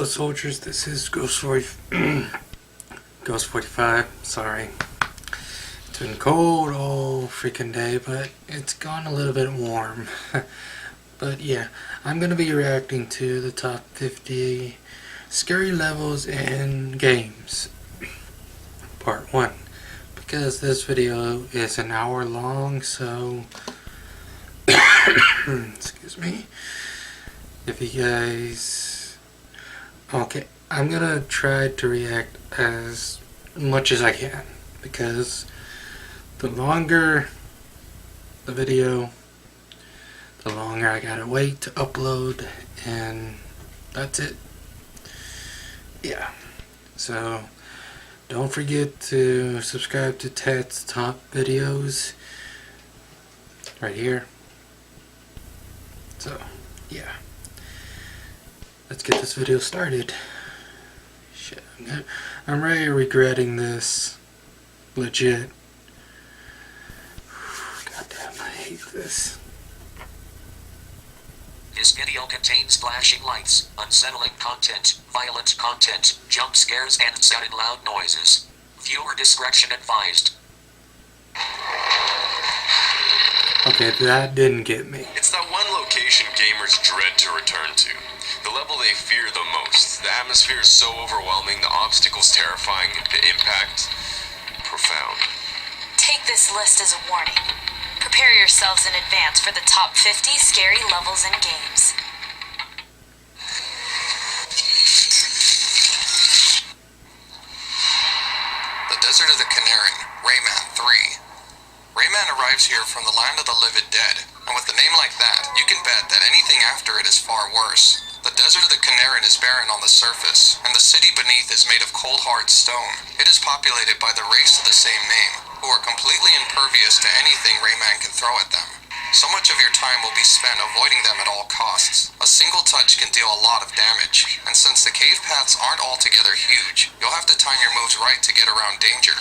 soldiers, this is Ghost 45, sorry. It's been cold all freaking day, but it's gone a little bit warm. But yeah, I'm going to be reacting to the top 50 scary levels in games, part 1. Because this video is an hour long, so excuse me. If you guys... Okay, I'm gonna try to react as much as I can, because the longer the video, the longer I gotta wait to upload, and that's it. Yeah, so don't forget to subscribe to Ted's top videos right here. So yeah, let's get this video started. Shit, I'm really regretting this. Legit. Goddamn, I hate this. This video contains flashing lights, unsettling content, violent content, jump scares, and sudden loud noises. Viewer discretion advised. Okay, that didn't get me. It's that one location gamers dread to return to. The level they fear the most. The atmosphere is so overwhelming, the obstacles terrifying, the impact profound. Take this list as a warning. Prepare yourselves in advance for the top 50 scary levels in games. The Desert of the Canaran, Rayman 3. Rayman arrives here from the land of the living dead, and with a name like that, you can bet that anything after it is far worse. The Desert of the Canaran is barren on the surface, and the city beneath is made of cold hard stone. It is populated by the race of the same name, who are completely impervious to anything Rayman can throw at them. So much of your time will be spent avoiding them at all costs. A single touch can deal a lot of damage, and since the cave paths aren't altogether huge, you'll have to time your moves right to get around danger.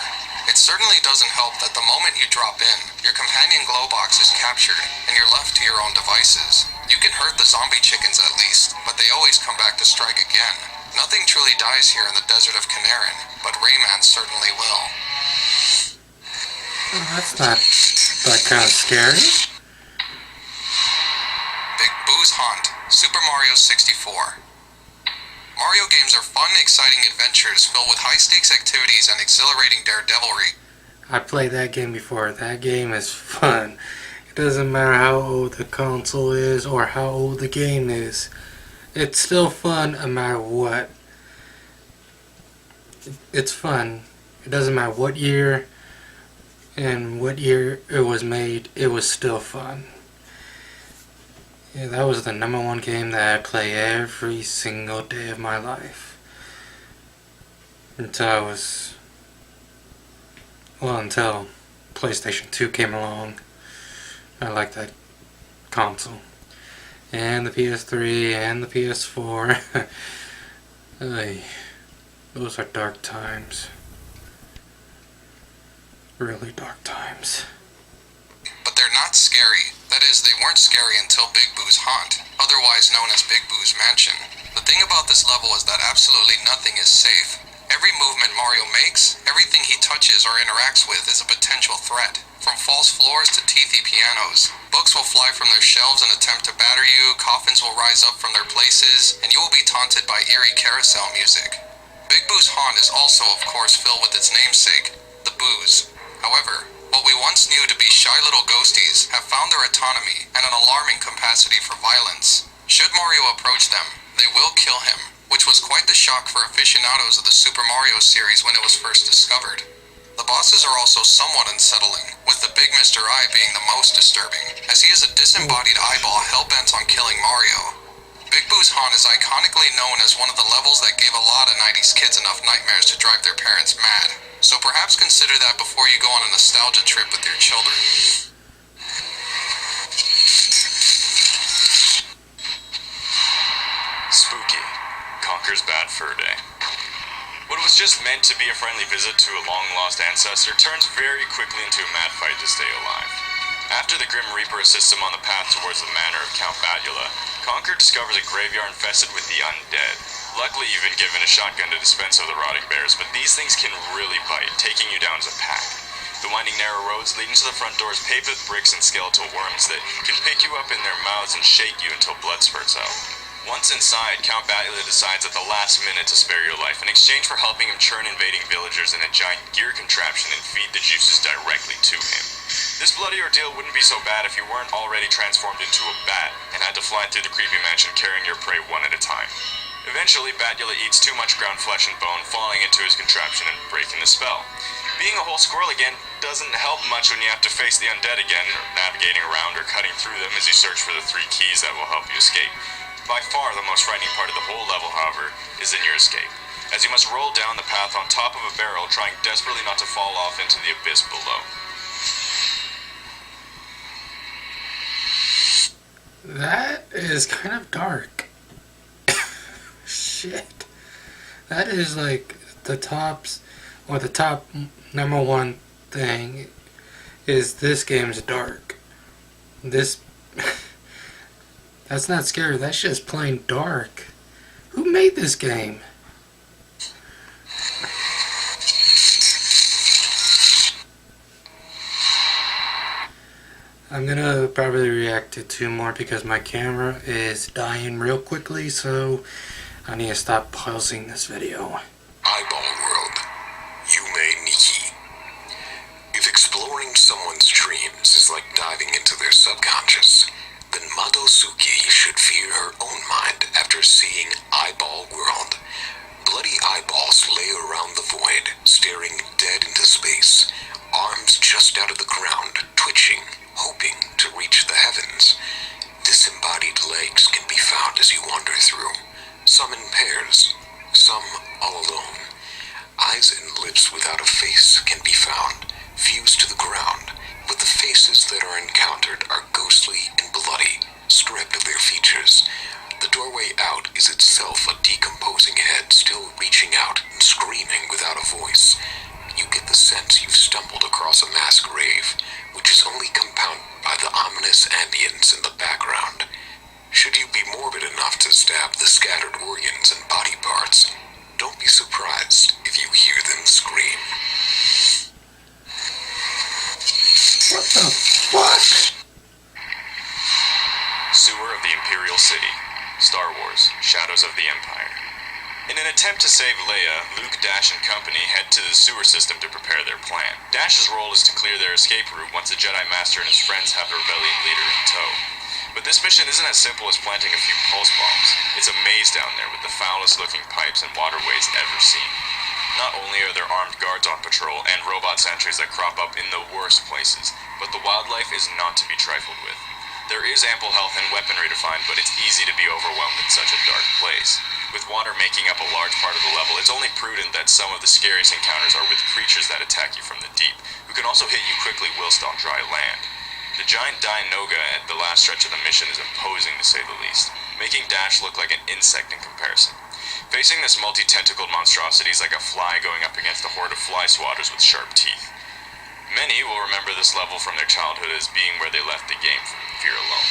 It certainly doesn't help that the moment you drop in, your companion glow box is captured, and you're left to your own devices. You can hurt the zombie chickens at least, but they always come back to strike again. Nothing truly dies here in the Desert of Canaran, but Rayman certainly will. Oh, that's not that kind of scary. Big Boo's Haunt, Super Mario 64. Mario games are fun, exciting adventures filled with high-stakes activities and exhilarating daredevilry. I played that game before. That game is fun. It doesn't matter how old the console is or how old the game is. It's still fun no matter what. It's fun. It doesn't matter what year and what year it was made. It was still fun. Yeah, that was the #1 game that I play every single day of my life. Until PlayStation 2 came along. I like that console. And the PS3 and the PS4. Ay, those are dark times. Really dark times. But they're not scary. That is, they weren't scary until Big Boo's Haunt, otherwise known as Big Boo's Mansion. The thing about this level is that absolutely nothing is safe. Every movement Mario makes, everything he touches or interacts with is a potential threat. From false floors to teethy pianos, books will fly from their shelves and attempt to batter you, coffins will rise up from their places, and you will be taunted by eerie carousel music. Big Boo's Haunt is also, of course, filled with its namesake, the Boos. However, what we once knew to be shy little ghosties have found their autonomy and an alarming capacity for violence. Should Mario approach them, they will kill him, which was quite the shock for aficionados of the Super Mario series when it was first discovered. The bosses are also somewhat unsettling, with the Big Mr. Eye being the most disturbing, as he is a disembodied eyeball hell-bent on killing Mario. Big Boo's Haunt is iconically known as one of the levels that gave a lot of 90s kids enough nightmares to drive their parents mad. So perhaps consider that before you go on a nostalgia trip with your children. Spooky. Conker's Bad Fur Day. What was just meant to be a friendly visit to a long-lost ancestor turns very quickly into a mad fight to stay alive. After the Grim Reaper assists him on the path towards the manor of Count Batula, Conker discovers a graveyard infested with the undead. Luckily, you've been given a shotgun to dispense of the rotting bears, but these things can really bite, taking you down as a pack. The winding narrow roads leading to the front doors paved with bricks and skeletal worms that can pick you up in their mouths and shake you until blood spurts out. Once inside, Count Batula decides at the last minute to spare your life in exchange for helping him churn invading villagers in a giant gear contraption and feed the juices directly to him. This bloody ordeal wouldn't be so bad if you weren't already transformed into a bat and had to fly through the creepy mansion carrying your prey one at a time. Eventually, Batula eats too much ground flesh and bone, falling into his contraption and breaking the spell. Being a whole squirrel again doesn't help much when you have to face the undead again, navigating around or cutting through them as you search for the 3 keys that will help you escape. By far the most frightening part of the whole level, however, is in your escape, as you must roll down the path on top of a barrel, trying desperately not to fall off into the abyss below. That is kind of dark. Shit. That is like the top number one thing is this game's dark. This that's not scary, that's just plain dark. Who made this game? I'm gonna probably react to 2 more because my camera is dying real quickly, so I need to stop pausing this video. Eyeball World, Yume Nikki. If exploring someone's dreams is like diving into their subconscious, then Madosuke should fear her own mind after seeing Eyeball World. Bloody eyeballs lay around the void, staring dead into space, arms just out of the ground, twitching, hoping to reach the heavens. Disembodied legs can be found as you wander through, some in pairs, some all alone. Eyes and lips without a face can be found, fused to the ground, but the faces that are encountered are ghostly and bloody, stripped of their features. The doorway out is itself a decomposing head still reaching out and screaming without a voice. You get the sense you've stumbled across a mass grave, which is only compounded by the ominous ambience in the background. Should you be morbid enough to stab the scattered organs and body parts, don't be surprised if you hear them scream. What the fuck? Sewer of the Imperial City. Star Wars, Shadows of the Empire. In an attempt to save Leia, Luke, Dash, and company head to the sewer system to prepare their plan. Dash's role is to clear their escape route once the Jedi Master and his friends have the rebellion leader in tow. But this mission isn't as simple as planting a few pulse bombs. It's a maze down there with the foulest looking pipes and waterways ever seen. Not only are there armed guards on patrol and robot sentries that crop up in the worst places, but the wildlife is not to be trifled with. There is ample health and weaponry to find, but it's easy to be overwhelmed in such a dark place. With water making up a large part of the level, it's only prudent that some of the scariest encounters are with creatures that attack you from the deep, who can also hit you quickly whilst on dry land. The giant Dianoga at the last stretch of the mission is imposing to say the least, making Dash look like an insect in comparison. Facing this multi-tentacled monstrosity is like a fly going up against a horde of fly swatters with sharp teeth. Many will remember this level from their childhood as being where they left the game from fear alone.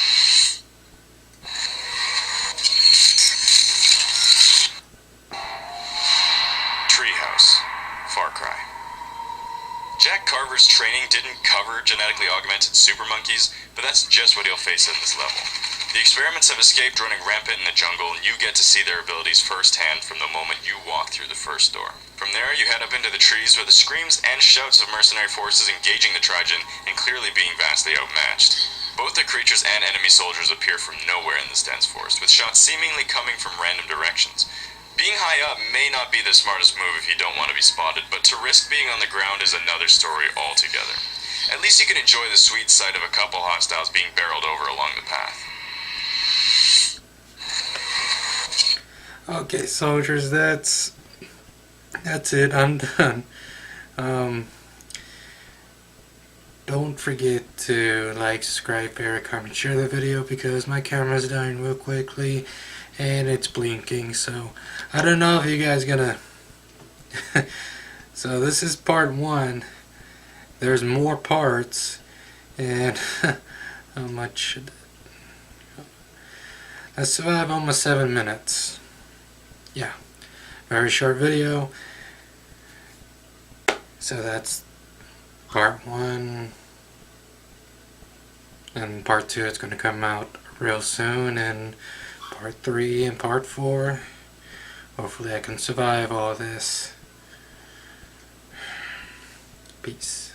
Treehouse, Far Cry. Jack Carver's training didn't cover genetically augmented super monkeys, but that's just what he'll face at this level. The experiments have escaped running rampant in the jungle, and you get to see their abilities firsthand from the moment you walk through the first door. From there, you head up into the trees where the screams and shouts of mercenary forces engaging the Trigen and clearly being vastly outmatched. Both the creatures and enemy soldiers appear from nowhere in this dense forest, with shots seemingly coming from random directions. Being high up may not be the smartest move if you don't want to be spotted, but to risk being on the ground is another story altogether. At least you can enjoy the sweet sight of a couple hostiles being barreled over along the path. Okay, soldiers, that's it. I'm done. Don't forget to like, subscribe, favorite, comment, share the video because my camera's dying real quickly and it's blinking. So I don't know if you guys gonna. So this is part 1. There's more parts, and how much should I survived almost 7 minutes. yeah, very short video. So that's part 1. And part 2 is going to come out real soon. And part 3 and part 4. Hopefully I can survive all this. Peace.